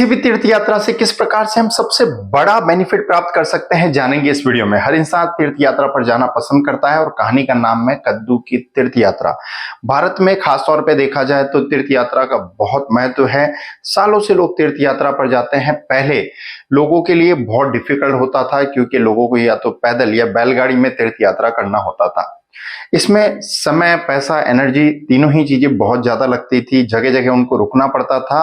भी तीर्थ यात्रा से किस प्रकार से हम सबसे बड़ा बेनिफिट प्राप्त कर सकते हैं, जानेंगे इस वीडियो में। हर इंसान तीर्थ यात्रा पर जाना पसंद करता है और कहानी का नाम है कद्दू की तीर्थ यात्रा। भारत में खास तौर पे देखा जाए तो तीर्थ यात्रा का बहुत महत्व है। सालों से लोग तीर्थ यात्रा पर जाते हैं। पहले लोगों के लिए बहुत डिफिकल्ट होता था क्योंकि लोगों को या तो पैदल या बैलगाड़ी में तीर्थ यात्रा करना होता था। इसमें समय, पैसा, एनर्जी तीनों ही चीजें बहुत ज्यादा लगती थी। जगह जगह उनको रुकना पड़ता था,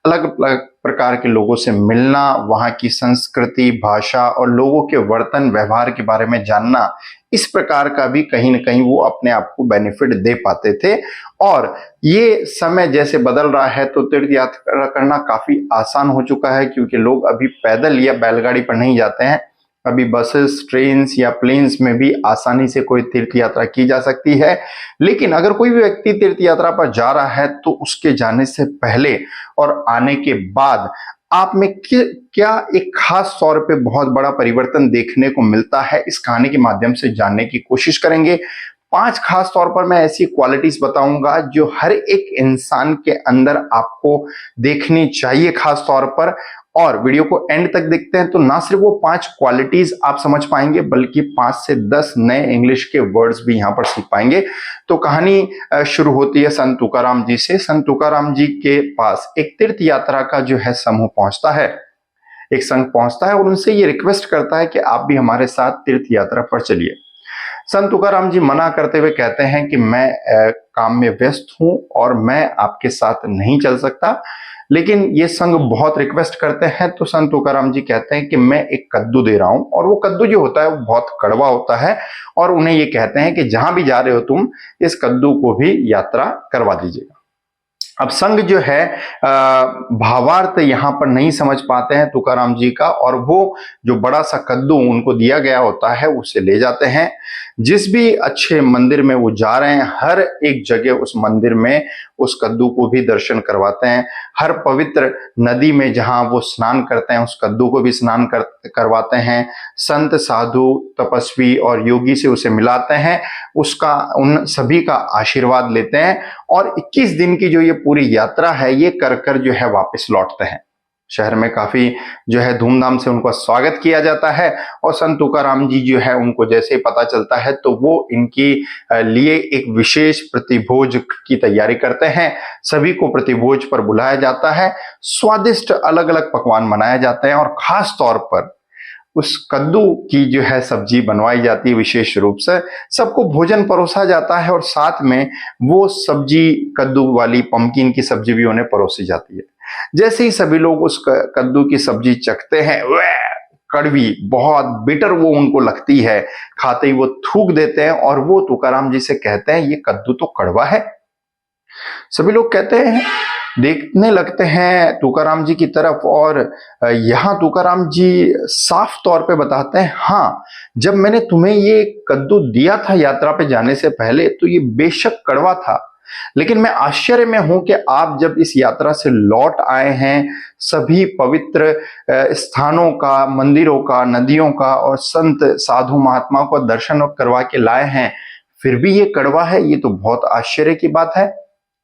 अलग अलग प्रकार के लोगों से मिलना, वहां की संस्कृति, भाषा और लोगों के वर्तन व्यवहार के बारे में जानना, इस प्रकार का भी कहीं न कहीं वो अपने आप को बेनिफिट दे पाते थे। और ये समय जैसे बदल रहा है तो तीर्थ यात्रा करना काफी आसान हो चुका है क्योंकि लोग अभी पैदल या बैलगाड़ी पर नहीं जाते हैं। अभी बसेस, ट्रेन्स या प्लेन्स में भी आसानी से कोई तीर्थ यात्रा की जा सकती है। लेकिन अगर कोई भी व्यक्ति तीर्थ यात्रा पर जा रहा है तो उसके जाने से पहले और आने के बाद आप में क्या एक खास तौर पे बहुत बड़ा परिवर्तन देखने को मिलता है, इस कहानी के माध्यम से जानने की कोशिश करेंगे। 5 खास तौर पर मैं ऐसी क्वालिटीज बताऊंगा जो हर एक इंसान के अंदर आपको देखनी चाहिए खास तौर पर। और वीडियो को एंड तक देखते हैं तो ना सिर्फ वो 5 क्वालिटीज आप समझ पाएंगे बल्कि 5 से 10 नए इंग्लिश के वर्ड्स भी यहां पर सीख पाएंगे। तो कहानी शुरू होती है संत तुकाराम जी से। संत तुकाराम जी के पास एक तीर्थ यात्रा का जो है समूह पहुंचता है, एक संघ पहुंचता है और उनसे ये रिक्वेस्ट करता है कि आप भी हमारे साथ तीर्थ यात्रा पर चलिए। संत तुकाराम जी मना करते हुए कहते हैं कि मैं काम में व्यस्त हूं और मैं आपके साथ नहीं चल सकता। लेकिन ये संघ बहुत रिक्वेस्ट करते हैं तो संत तुकाराम जी कहते हैं कि मैं एक कद्दू दे रहा हूं, और वो कद्दू जो होता है वो बहुत कड़वा होता है। और उन्हें ये कहते हैं कि जहां भी जा रहे हो तुम, इस कद्दू को भी यात्रा करवा दीजिएगा। अब संघ जो है भावार्थ यहां पर नहीं समझ पाते हैं तुकाराम जी का, और वो जो बड़ा सा कद्दू उनको दिया गया होता है उसे ले जाते हैं। जिस भी अच्छे मंदिर में वो जा रहे हैं, हर एक जगह उस मंदिर में उस कद्दू को भी दर्शन करवाते हैं। हर पवित्र नदी में जहां वो स्नान करते हैं, उस कद्दू को भी स्नान करवाते हैं। संत, साधु, तपस्वी और योगी से उसे मिलाते हैं, उसका, उन सभी का आशीर्वाद लेते हैं। और 21 दिन की जो ये पूरी यात्रा है ये कर कर जो है वापस लौटते हैं। शहर में काफी जो है धूमधाम से उनका स्वागत किया जाता है। और संत तुकाराम जी जो है उनको जैसे ही पता चलता है तो वो इनकी लिए एक विशेष प्रतिभोज की तैयारी करते हैं। सभी को प्रतिभोज पर बुलाया जाता है। स्वादिष्ट अलग अलग पकवान बनाए जाते हैं और खास तौर पर उस कद्दू की जो है सब्जी बनवाई जाती है विशेष रूप से। सबको भोजन परोसा जाता है और साथ में वो सब्जी, कद्दू वाली पम्पकिन की सब्जी भी उन्हें परोसी जाती है। जैसे ही सभी लोग उस कद्दू की सब्जी चखते हैं, वह कड़वी, बहुत बिटर वो उनको लगती है। खाते ही वो थूक देते हैं और वो तुकाराम जी से कहते हैं ये कद्दू तो कड़वा है। सभी लोग कहते हैं, देखने लगते हैं तुकाराम जी की तरफ, और यहाँ तुकाराम जी साफ तौर पे बताते हैं, हाँ, जब मैंने तुम्हें ये कद्दू दिया था यात्रा पे जाने से पहले तो ये बेशक कड़वा था, लेकिन मैं आश्चर्य में हूं कि आप जब इस यात्रा से लौट आए हैं, सभी पवित्र स्थानों का, मंदिरों का, नदियों का और संत, साधु, महात्माओं का दर्शन करवा के लाए हैं, फिर भी ये कड़वा है। ये तो बहुत आश्चर्य की बात है।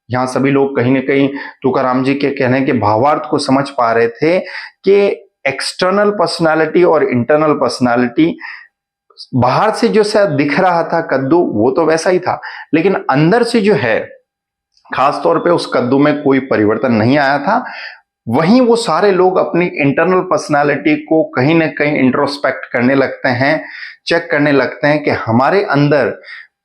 यहाँ सभी लोग कहीं ना कहीं तुकाराम जी के कहने के भावार्थ को समझ पा रहे थे कि एक्सटर्नल पर्सनालिटी और इंटरनल पर्सनालिटी, बाहर से जो शायद दिख रहा था कद्दू वो तो वैसा ही था, लेकिन अंदर से जो है खास तौर पे उस कद्दू में कोई परिवर्तन नहीं आया था। वहीं वो सारे लोग अपनी इंटरनल पर्सनालिटी को कहीं ना कहीं इंट्रोस्पेक्ट करने लगते हैं, चेक करने लगते हैं कि हमारे अंदर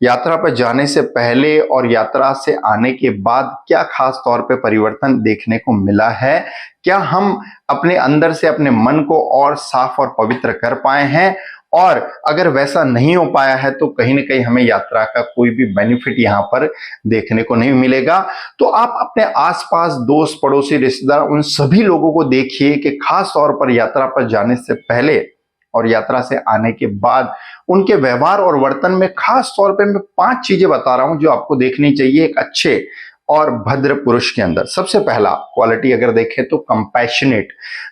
यात्रा पर जाने से पहले और यात्रा से आने के बाद क्या खास तौर पे परिवर्तन देखने को मिला है। क्या हम अपने अंदर से अपने मन को और साफ और पवित्र कर पाए हैं, और अगर वैसा नहीं हो पाया है तो कहीं ना कहीं हमें यात्रा का कोई भी बेनिफिट यहाँ पर देखने को नहीं मिलेगा। तो आप अपने आसपास दोस्त, पड़ोसी, रिश्तेदार, उन सभी लोगों को देखिए कि खास तौर पर यात्रा पर जाने से पहले और यात्रा से आने के बाद उनके व्यवहार और वर्तन में खास तौर पे मैं 5 चीजें बता रहा हूं जो आपको देखनी चाहिए एक अच्छे और भद्र पुरुष के अंदर। सबसे पहला क्वालिटी अगर देखें तो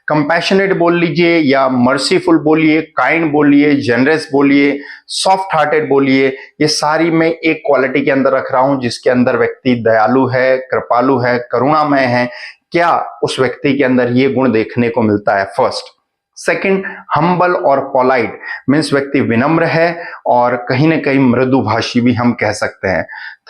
कंपैशनेट बोल लीजिए या मर्सीफुल बोलिए, काइंड बोलिए, जनरस बोलिए, सॉफ्ट हार्टेड बोलिए, ये सारी मैं एक क्वालिटी के अंदर रख रहा हूं जिसके अंदर व्यक्ति दयालु है, कृपालु है, करुणामय है। क्या उस व्यक्ति के अंदर ये गुण देखने को मिलता है? फर्स्ट। सेकंड, हम्बल और पोलाइट मीन्स व्यक्ति विनम्र है और कहीं ना कहीं मृदुभाषी भी हम कह सकते हैं।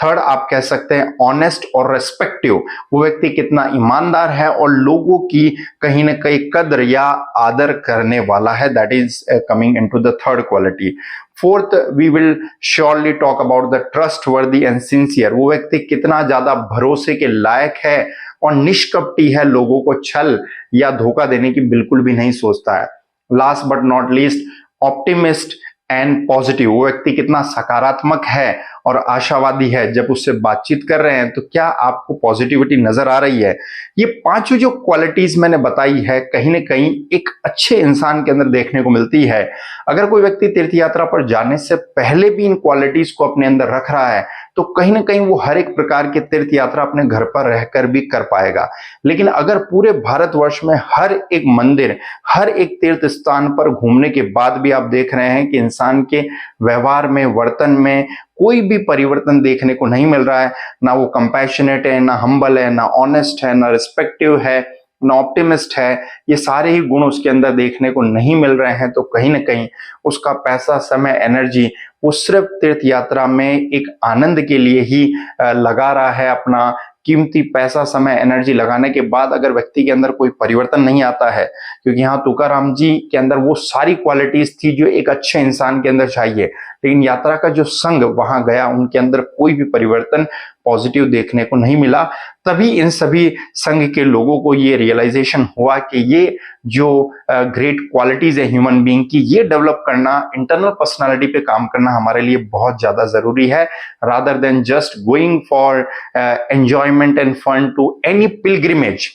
थर्ड, आप कह सकते हैं ऑनेस्ट और रेस्पेक्टिव, वो व्यक्ति कितना ईमानदार है और लोगों की कहीं ना कहीं कद्र या आदर करने वाला है। That is coming into the third quality. Fourth, we will surely talk about the trustworthy and sincere, वो व्यक्ति कितना ज्यादा भरोसे के लायक है और निष्कपटी है, लोगों को छल या धोखा देने की बिल्कुल भी नहीं सोचता है। Last but not least, optimist and positive, वो व्यक्ति कितना सकारात्मक है और आशावादी है। जब उससे बातचीत कर रहे हैं तो क्या आपको पॉजिटिविटी नजर आ रही है? ये पांचों जो क्वालिटीज मैंने बताई है कहीं ना कहीं एक अच्छे इंसान के अंदर देखने को मिलती है। अगर कोई व्यक्ति तीर्थ यात्रा पर जाने से पहले भी इन क्वालिटीज को अपने अंदर रख रहा है तो कहीं ना कहीं वो हर एक प्रकार की तीर्थ यात्रा अपने घर पर रहकर भी कर पाएगा। लेकिन अगर पूरे भारतवर्ष में हर एक मंदिर, हर एक तीर्थ स्थान पर घूमने के बाद भी आप देख रहे हैं कि इंसान के व्यवहार में, वर्तन में कोई भी परिवर्तन देखने को नहीं मिल रहा है, ना वो कंपैशनेट है, ना हम्बल है, ना ऑनेस्ट है, ना रिस्पेक्टिव है, ना ऑप्टिमिस्ट है, ये सारे ही गुण उसके अंदर देखने को नहीं मिल रहे हैं, तो कहीं ना कहीं उसका पैसा, समय, एनर्जी वो सिर्फ तीर्थ यात्रा में एक आनंद के लिए ही लगा रहा है। अपना कीमती पैसा, समय, एनर्जी लगाने के बाद अगर व्यक्ति के अंदर कोई परिवर्तन नहीं आता है, क्योंकि यहाँ तुकाराम जी के अंदर वो सारी क्वालिटीज थी जो एक अच्छे इंसान के अंदर चाहिए, लेकिन यात्रा का जो संग वहां गया उनके अंदर कोई भी परिवर्तन पॉजिटिव देखने को नहीं मिला। तभी इन सभी संघ के लोगों को ये रियलाइजेशन हुआ कि ये जो ग्रेट क्वालिटीज है ह्यूमन बीइंग की, ये डेवलप करना, इंटरनल पर्सनालिटी पे काम करना हमारे लिए बहुत ज्यादा जरूरी है, rather than just going for enjoyment and fun to any pilgrimage.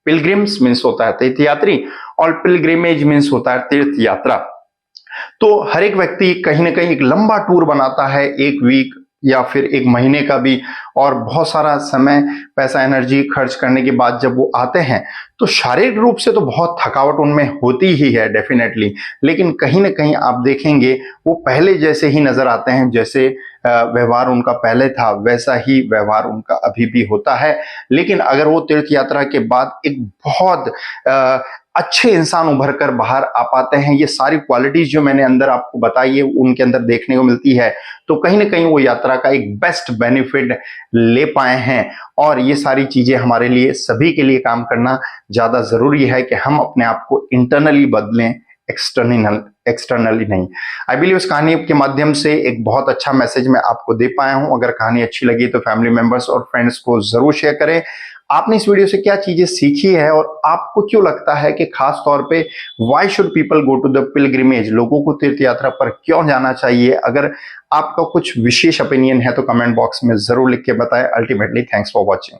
Pilgrims means होता है तीर्थयात्री और पिलग्रिमेज मीन्स होता है तीर्थ यात्रा। तो हर एक व्यक्ति कहीं ना कहीं एक लंबा टूर बनाता है, एक वीक या फिर एक महीने का भी, और बहुत सारा समय, पैसा, एनर्जी खर्च करने के बाद जब वो आते हैं तो शारीरिक रूप से तो बहुत थकावट उनमें होती ही है डेफिनेटली, लेकिन कहीं ना कहीं आप देखेंगे वो पहले जैसे ही नजर आते हैं, जैसे व्यवहार उनका पहले था वैसा ही व्यवहार उनका अभी भी होता है। लेकिन अगर वो तीर्थ यात्रा के बाद एक बहुत अच्छे इंसान उभर कर बाहर आ पाते हैं, ये सारी क्वालिटीज जो मैंने अंदर आपको बताई है उनके अंदर देखने को मिलती है, तो कहीं ना कहीं वो यात्रा का एक बेस्ट बेनिफिट ले पाए हैं। और ये सारी चीजें हमारे लिए, सभी के लिए काम करना ज्यादा जरूरी है कि हम अपने आप को इंटरनली बदलें, एक्सटर्नली नहीं। आई बिलीव इस कहानी के माध्यम से एक बहुत अच्छा मैसेज मैं आपको दे पाया हूं। अगर कहानी अच्छी लगी तो फैमिली मेंबर्स और फ्रेंड्स को जरूर शेयर करें। आपने इस वीडियो से क्या चीजें सीखी है और आपको क्यों लगता है कि खास तौर पे why should people go to the pilgrimage, लोगों को तीर्थ यात्रा पर क्यों जाना चाहिए? अगर आपका कुछ विशेष ओपिनियन है तो कमेंट बॉक्स में जरूर लिख के बताएं। Ultimately thanks for watching.